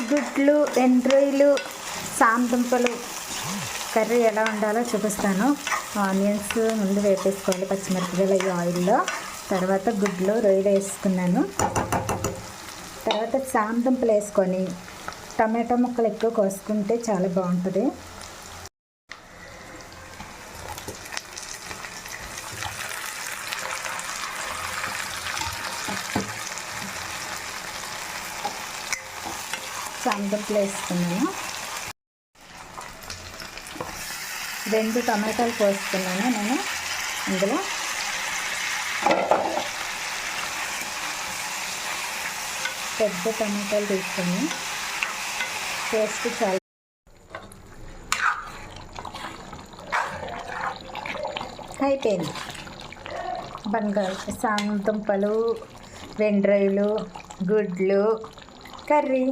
గుడ్లు, ఎండ్రాయిలు, సామదుంపలు కర్రీ ఎలా ఉండాలో చూపిస్తాను. ఆనియన్స్ ముందు వేపేసుకోవాలి, పచ్చిమిరపకాయలు ఈ ఆయిల్లో. తర్వాత గుడ్లు, రొయ్యలు వేసుకున్నాను. తర్వాత సామదుంపలు వేసుకొని టమాటో ముక్కలు ఎక్కువ కోసుకుంటే చాలా బాగుంటుంది. సామదుంపలు వేసుకున్నాను. 2 టమాటాలు కోసుకున్నాను నేను. ఇందులో పెద్ద టమాటాలు తీసుకుని టేస్ట్ చాలా అయిపోయింది. సామదుంపలు, ఎండ్రాయిలు, గుడ్లు కర్రీ.